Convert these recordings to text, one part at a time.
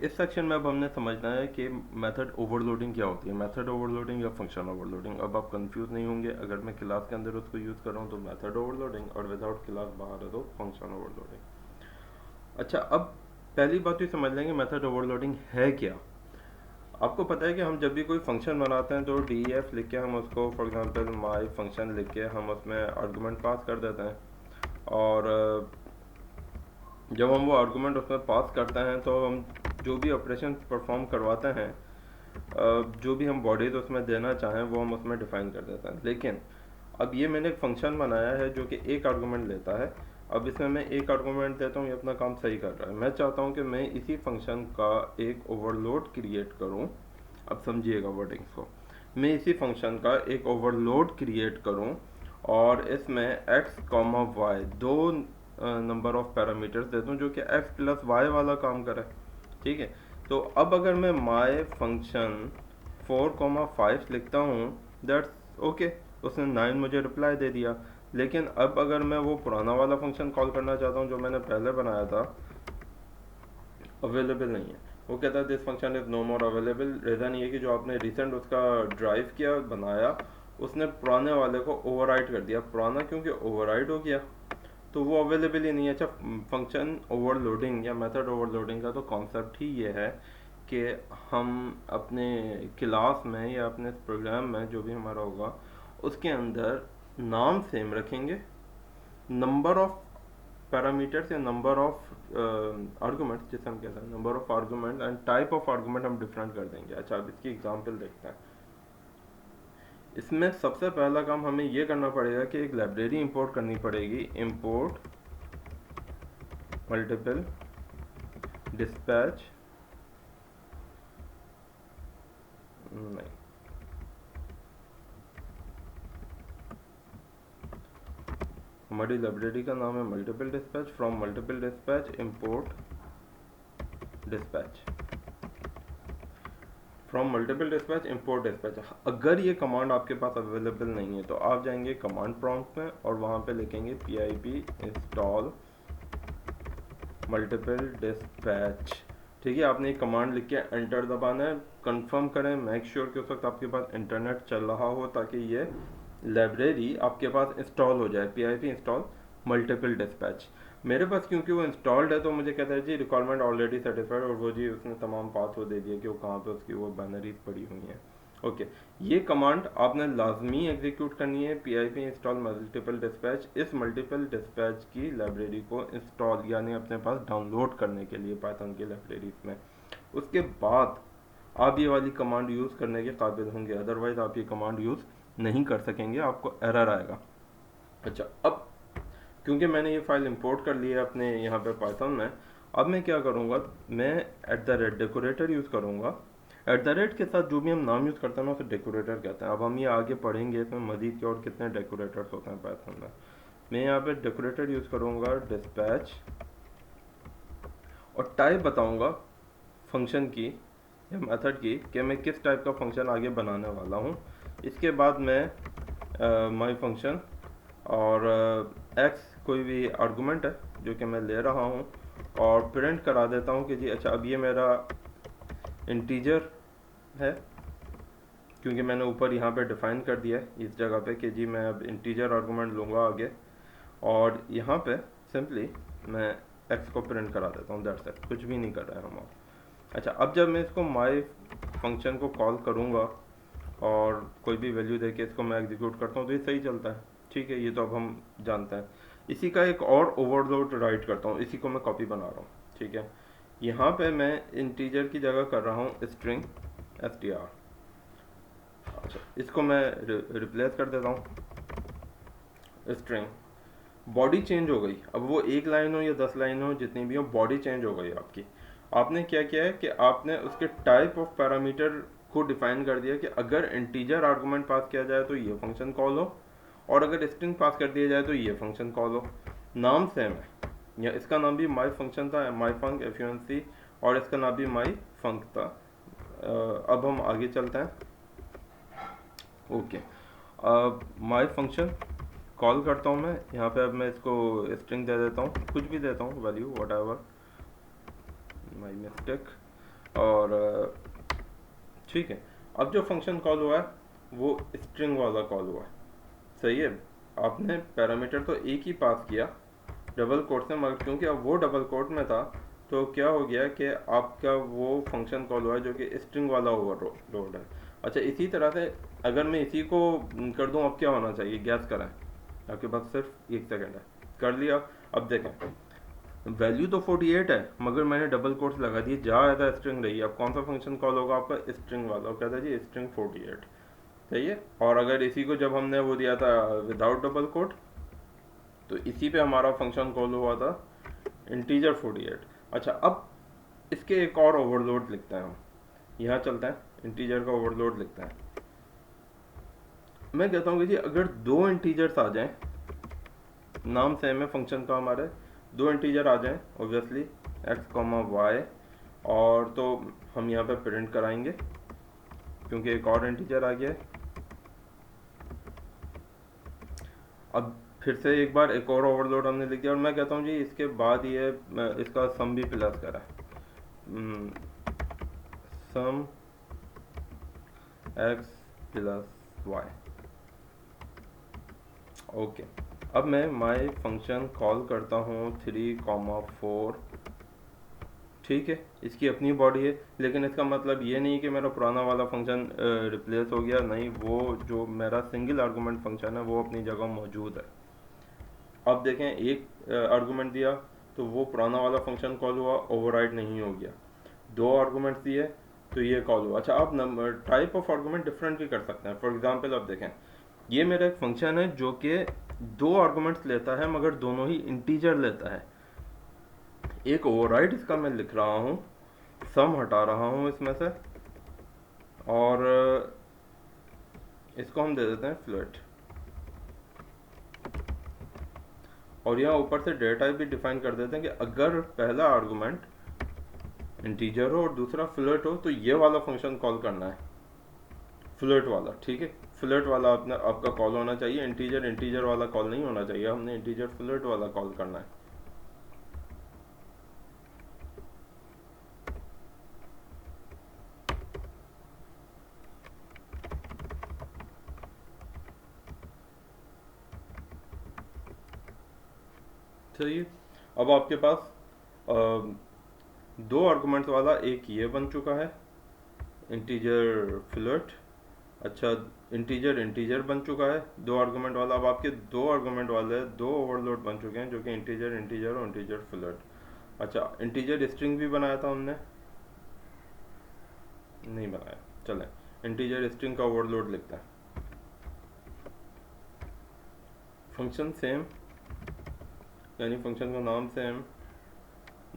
इस सेक्शन में अब हमने समझना है कि मेथड ओवरलोडिंग क्या होती है, मेथड ओवरलोडिंग या फंक्शन ओवरलोडिंग। अब आप कंफ्यूज नहीं होंगे, अगर मैं क्लास के अंदर उसको यूज़ कर रहा हूँ तो मेथड ओवरलोडिंग, और विदाउट क्लास बाहर है तो फंक्शन ओवरलोडिंग। अच्छा, अब पहली बात तो समझ लेंगे मेथड ओवरलोडिंग है क्या। आपको पता है कि हम जब भी कोई फंक्शन बनाते हैं तो डी एफ लिख के हम उसको फॉर एग्जांपल माई फंक्शन लिख के हम उसमें आर्गूमेंट पास कर देते हैं, और जब हम वो आर्गूमेंट उसमें पास करते हैं तो हम जो भी ऑपरेशन परफॉर्म करवाते हैं, जो भी हम बॉडीज उसमें देना चाहें वो हम उसमें डिफाइन कर देते हैं। लेकिन अब ये मैंने एक फंक्शन बनाया है जो कि एक आर्गूमेंट लेता है। अब इसमें मैं एक आर्गूमेंट देता हूँ, ये अपना काम सही कर रहा है। मैं चाहता हूँ कि मैं इसी फंक्शन का एक ओवरलोड क्रिएट करूँ। अब समझिएगा वर्डिंग्स को, मैं इसी फंक्शन का एक ओवरलोड क्रिएट करूँ और इसमें x, y दो नंबर ऑफ पैरामीटर्स दे दूँ जो कि x प्लस वाई वाला काम करे। ठीक है, तो अब अगर मैं माई फंक्शन 4,5 लिखता हूँ, दैट्स ओके, उसने 9 मुझे रिप्लाई दे दिया। लेकिन अब अगर मैं वो पुराना वाला फंक्शन कॉल करना चाहता हूँ जो मैंने पहले बनाया था, अवेलेबल नहीं है। वो कहता है this function is no more available. Reason ये कि जो आपने रिसेंट उसका ड्राइव किया बनाया, उसने पुराने वाले को ओवरराइड कर दिया। पुराना क्योंकि ओवरराइड हो गया तो वो अवेलेबल ही नहीं है। अच्छा, फंक्शन ओवरलोडिंग या मेथड ओवरलोडिंग का तो कॉन्सेप्ट ही ये है कि हम अपने क्लास में या अपने प्रोग्राम में जो भी हमारा होगा उसके अंदर नाम सेम रखेंगे, नंबर ऑफ पैरामीटर्स या नंबर ऑफ आर्गूमेंट्स जिसे हम कहते हैं, number of argument and type of argument हम डिफरेंट कर देंगे। अच्छा, अब इसकी एग्जांपल देखते हैं। इसमें सबसे पहला काम हमें ये करना पड़ेगा कि एक लाइब्रेरी इंपोर्ट करनी पड़ेगी, इंपोर्ट मल्टीपल डिस्पैच, नहीं, हमारी लाइब्रेरी का नाम है multiple dispatch. From multiple dispatch import dispatch, from multiple dispatch import dispatch. अगर ये कमांड आपके पास अवेलेबल नहीं है तो आप जाएंगे कमांड प्रॉम्प्ट में और वहाँ पे लिखेंगे pip इंस्टॉल मल्टीपल डिस्पैच। ठीक है, आपने एक कमांड लिख के एंटर दबाना है। कंफर्म करें, मेक श्योर कि उस वक्त आपके पास इंटरनेट चल रहा हो ताकि ये लाइब्रेरी आपके पास इंस्टॉल हो जाए। pip install multiple dispatch. मेरे पास क्योंकि वो इंस्टॉल्ड है तो मुझे कहता है जी रिक्वायरमेंट ऑलरेडी सेटिस्फाइड, और वो जी उसने तमाम पाथ वो दे दिया कि वो कहाँ पे उसकी वो बाइनरीज पड़ी हुई हैं। ओके, ये कमांड आपने लाजमी एग्जीक्यूट करनी है, pip इंस्टॉल मल्टीपल डिस्पैच। इस मल्टीपल डिस्पैच की लाइब्रेरी को इंस्टॉल यानी अपने पास डाउनलोड करने के लिए पाइथन की लाइब्रेरीज में। उसके बाद आप ये वाली कमांड यूज़ करने के काबिल होंगे, अदरवाइज आप ये कमांड यूज़ नहीं कर सकेंगे, आपको एरर आएगा। अच्छा, अब क्योंकि मैंने ये फाइल इंपोर्ट कर ली है अपने यहाँ पे पाइथन में, अब मैं क्या करूँगा, मैं at the rate decorator use करूँगा। एट द रेट के साथ जो भी हम नाम यूज़ करते हैं ना उसे डेकोरेटर कहते हैं। अब हम ये आगे पढ़ेंगे इसमें मजीद के और कितने डेकोरेटर्स होते हैं पाइथन में। मैं यहाँ पे डेकोरेटर यूज़ करूँगा डिस्पैच, और टाइप बताऊँगा फंक्शन की या मेथड की कि मैं किस टाइप का फंक्शन आगे बनाने वाला हूँ। इसके बाद मैं माई फंक्शन और एक्स कोई भी आर्गूमेंट है जो कि मैं ले रहा हूँ और प्रिंट करा देता हूँ कि जी अच्छा अब ये मेरा इंटीजर है, क्योंकि मैंने ऊपर यहाँ पे डिफाइन कर दिया है इस जगह पे कि जी मैं अब इंटीजर आर्गूमेंट लूँगा आगे, और यहाँ पे सिंपली मैं एक्स को प्रिंट करा देता हूँ। दैट्स इट, कुछ भी नहीं कर रहे हैं हम और। अच्छा, अब जब मैं इसको माई फंक्शन को कॉल करूँगा और कोई भी वैल्यू दे के इसको मैं एग्जीक्यूट करता हूँ तो ये सही चलता है। ठीक है, ये तो अब हम जानते हैं। इसी का एक और ओवरलोड राइट करता हूँ, इसी को मैं कॉपी बना रहा हूँ। ठीक है, यहाँ पे मैं इंटीजर की जगह कर रहा हूँ स्ट्रिंग str। अच्छा, इसको मैं रिप्लेस कर देता हूँ स्ट्रिंग। बॉडी चेंज हो गई, अब वो एक लाइन हो या 10 लाइन हो जितनी भी हो, बॉडी चेंज हो गई आपकी। आपने क्या किया है कि आपने उसके टाइप ऑफ पैरामीटर को डिफाइन कर दिया कि अगर इंटीजर आर्गुमेंट पास किया जाए तो ये फंक्शन कॉल हो, और अगर स्ट्रिंग पास कर दिया जाए तो ये फंक्शन कॉल हो। नाम सेम है, या इसका नाम भी माई फंक्शन था, माई फंक FUNC, और इसका नाम भी माई फंक था। अब हम आगे चलते हैं। ओके, अब माई फंक्शन कॉल करता हूँ मैं यहाँ पे। अब मैं इसको स्ट्रिंग दे देता हूँ, कुछ भी देता हूँ value what ever, my mistake. और ठीक है। अब जो फंक्शन कॉल हुआ है वो स्ट्रिंग वाला कॉल हुआ है, सही है। आपने पैरामीटर तो एक ही पास किया डबल कोट से, मगर क्योंकि अब वो डबल कोट में था तो क्या हो गया कि आपका वो फंक्शन कॉल हुआ है जो कि स्ट्रिंग वाला ओवरलोड है। अच्छा, इसी तरह से अगर मैं इसी को कर दूं, अब क्या होना चाहिए, गैस करें। आपके पास सिर्फ 1 सेकंड है, कर लिया। अब देखें, वैल्यू तो 48 है मगर मैंने डबल कोट्स लगा दिए, जहाँ ज़्यादा स्ट्रिंग रही है। अब कौन सा फंक्शन कॉल होगा आपका, स्ट्रिंग वाला। वो कहता है जी स्ट्रिंग 48, सही है। और अगर इसी को जब हमने वो दिया था विदाउट डबल कोट, तो इसी पे हमारा फंक्शन कॉल हुआ था इंटीजर 48। अच्छा, अब इसके एक और ओवरलोड लिखते हैं हम, यहाँ चलते हैं, इंटीजर का ओवरलोड लिखते हैं। मैं कहता हूँ कि जी अगर दो इंटीजर्स आ जाएं, नाम सेम है फंक्शन का हमारे, दो इंटीजर आ जाएं ऑब्वियसली x, y, और तो हम यहाँ पे प्रिंट कराएंगे क्योंकि एक और इंटीजर आ गया है। अब फिर से एक बार एक और ओवरलोड हमने लिख दिया, और मैं कहता हूँ जी इसके बाद ये इसका सम भी प्लस करा, सम x प्लस y। ओके, अब मैं माई फंक्शन कॉल करता हूँ 3,4, ठीक है। इसकी अपनी बॉडी है, लेकिन इसका मतलब ये नहीं कि मेरा पुराना वाला फंक्शन रिप्लेस हो गया, नहीं, वो जो मेरा सिंगल आर्गूमेंट फंक्शन है वो अपनी जगह मौजूद है। अब देखें, एक आर्गूमेंट दिया तो वो पुराना वाला फंक्शन कॉल हुआ, ओवरराइड नहीं हो गया। दो आर्गूमेंट्स दिए तो ये कॉल हुआ। अच्छा, आप number type of argument different भी कर सकते हैं। फॉर एग्जांपल अब देखें, ये मेरा एक फंक्शन है जो कि दो आर्गूमेंट्स लेता है मगर दोनों ही इंटीजर लेता है। एक ओवरराइड इसका मैं लिख रहा हूँ, सम हटा रहा हूँ इसमें से, और इसको हम दे देते हैं फ्लोट, और यहाँ ऊपर से डेटा टाइप भी डिफाइन कर देते हैं कि अगर पहला आर्गूमेंट इंटीजर हो और दूसरा फ्लोट हो तो ये वाला फंक्शन कॉल करना है, फ्लोट वाला, ठीक है। फ्लोट वाला अपना आपका कॉल होना चाहिए, इंटीजर इंटीजर वाला कॉल नहीं होना चाहिए। हमने इंटीजर फ्लोट वाला कॉल करना है। सही है। अब आपके पास दो आर्गुमेंट्स वाला एक ये बन चुका है, इंटीजर फ्लोट। अच्छा, इंटीजर इंटीजर बन चुका है दो आर्गुमेंट वाला। अब आपके दो आर्गुमेंट वाले दो ओवरलोड बन चुके हैं जो कि इंटीजर इंटीजर और इंटीजर फ्लोट। अच्छा, इंटीजर स्ट्रिंग भी बनाया था हमने, नहीं बनाया, चलें इंटीजर स्ट्रिंग का ओवरलोड लिखते हैं। फंक्शन सेम, यानी फंक्शन का नाम सेम,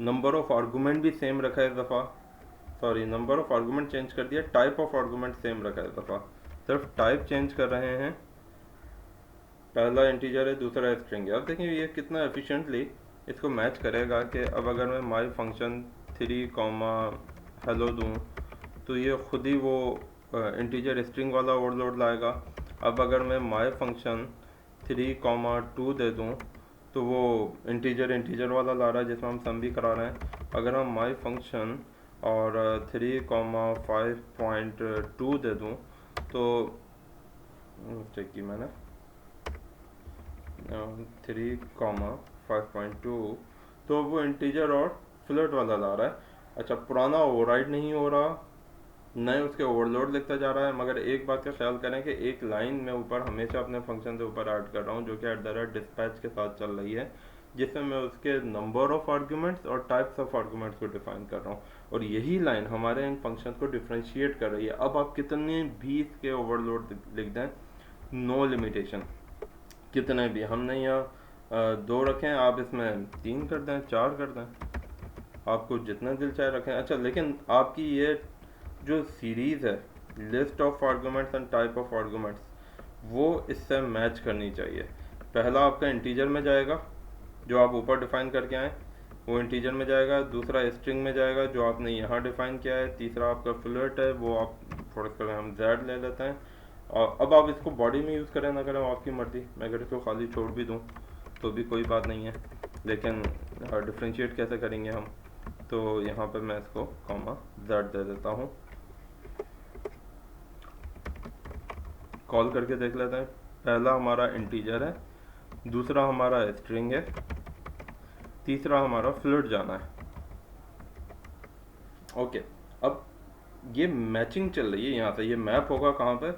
नंबर ऑफ आर्गूमेंट भी सेम रखा है इस दफ़ा, sorry number of argument change कर दिया, टाइप ऑफ आर्गूमेंट सेम रखा है इस दफ़ा, सिर्फ टाइप चेंज कर रहे हैं। पहला इंटीजर है, दूसरा स्ट्रिंग है। अब देखिए ये कितना एफिशिएंटली इसको मैच करेगा कि अब अगर मैं माई फंक्शन 3, हेलो दूँ तो ये खुद ही वो इंटीजर स्ट्रिंग वाला ओवरलोड लाएगा। अब अगर मैं माई फंक्शन 3, 2 दे दूँ तो वो इंटीजर इंटीजर वाला ला रहा है जिसमें हम सम भी करा रहे हैं। अगर हम माई फंक्शन और 3, 5.2 दे दूँ तो चेक की मैंने 3, 5.2, तो वो इंटीजर और फ्लोट वाला ला रहा है। अच्छा, पुराना ओवरराइड नहीं हो रहा, नए उसके ओवरलोड लिखता जा रहा है। मगर एक बात का ख्याल करें कि एक लाइन में ऊपर हमेशा अपने फंक्शन से ऊपर ऐड कर रहा हूँ जो कि @dispatch के साथ चल रही है, जिसमें मैं उसके नंबर ऑफ आर्गुमेंट्स और टाइप्स ऑफ आर्गुमेंट्स को डिफाइन कर रहा हूँ, और यही लाइन हमारे इन फंक्शन को डिफ्रेंशिएट कर रही है। अब आप कितने भी इसके ओवरलोड लिख दें, नो लिमिटेशन, कितने भी। हमने यहाँ 2 रखे हैं, आप इसमें 3 कर दें, 4 कर दें, आपको जितना दिल चाहे रखें। अच्छा, लेकिन आपकी ये जो सीरीज़ है list of arguments and type of arguments, वो इससे मैच करनी चाहिए। पहला आपका इंटीजर में जाएगा जो आप ऊपर डिफाइन करके आए, वो इंटीजर में जाएगा। दूसरा स्ट्रिंग में जाएगा जो आपने यहाँ डिफाइन किया है। तीसरा आपका फ्लोट है, वो आप थोड़ा सा हम z ले लेते हैं। और अब आप इसको बॉडी में यूज़ करें ना करें आपकी मर्ज़ी, मैं अगर इसको खाली छोड़ भी दूँ तो भी कोई बात नहीं है, लेकिन डिफ्रेंशिएट कैसे करेंगे हम, तो यहाँ पे मैं इसको कॉमा z दे देता हूँ। कॉल करके देख लेते हैं। पहला हमारा इंटीजर है, दूसरा हमारा स्ट्रिंग है, तीसरा हमारा फ्लोट जाना है। ओके, अब ये मैचिंग चल रही है। यहाँ से ये मैप होगा कहाँ पे?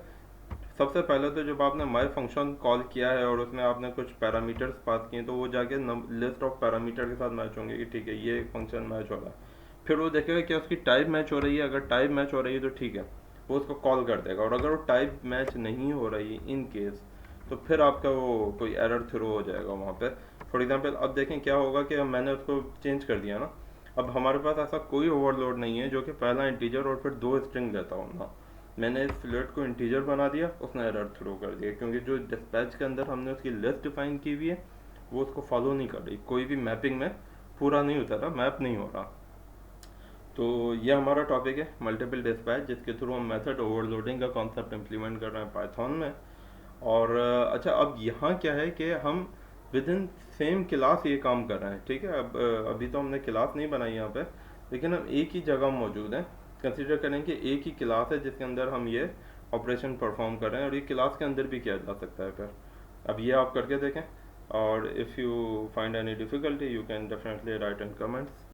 सबसे पहले तो जब आपने माई फंक्शन कॉल किया है और उसमें आपने कुछ पैरामीटर्स पास किए, तो वो जाके लिस्ट ऑफ पैरामीटर के साथ मैच होंगे कि ठीक है ये फंक्शन मैच हो रहा है। फिर वो देखेगा कि उसकी टाइप मैच हो रही है। अगर टाइप मैच हो रही है तो ठीक है, वो उसको कॉल कर देगा। और अगर वो टाइप मैच नहीं हो रही इन केस, तो फिर आपका वो कोई एरर थ्रो हो जाएगा वहाँ पे। फॉर एग्जांपल अब देखें क्या होगा कि अब मैंने उसको चेंज कर दिया ना, अब हमारे पास ऐसा कोई ओवरलोड नहीं है जो कि पहला इंटीजर और फिर 2 स्ट्रिंग लेता हो ना। मैंने इस फ्लोट को इंटीजर बना दिया, उसने एरर थ्रो कर दिया, क्योंकि जो डिस्पैच के अंदर हमने उसकी लिस्ट डिफाइन की हुई है वो उसको फॉलो नहीं कर रही। कोई भी मैपिंग में पूरा नहीं उतरा, मैप नहीं हो रहा। तो ये हमारा टॉपिक है मल्टीपल डिस्पैच, जिसके थ्रू हम मेथड ओवरलोडिंग का कॉन्सेप्ट इम्प्लीमेंट कर रहे हैं पाइथन में। और अच्छा, अब यहाँ क्या है कि हम विद इन सेम क्लास ये काम कर रहे हैं, ठीक है। अब अभी तो हमने क्लास नहीं बनाई यहाँ पे, लेकिन हम एक ही जगह मौजूद हैं। कंसिडर करें कि एक ही क्लास है जिसके अंदर हम ये ऑपरेशन परफॉर्म कर रहे हैं, और ये क्लास के अंदर भी किया जा सकता है। फिर अब ये आप करके देखें, और if you find any difficulty you can definitely right in comments.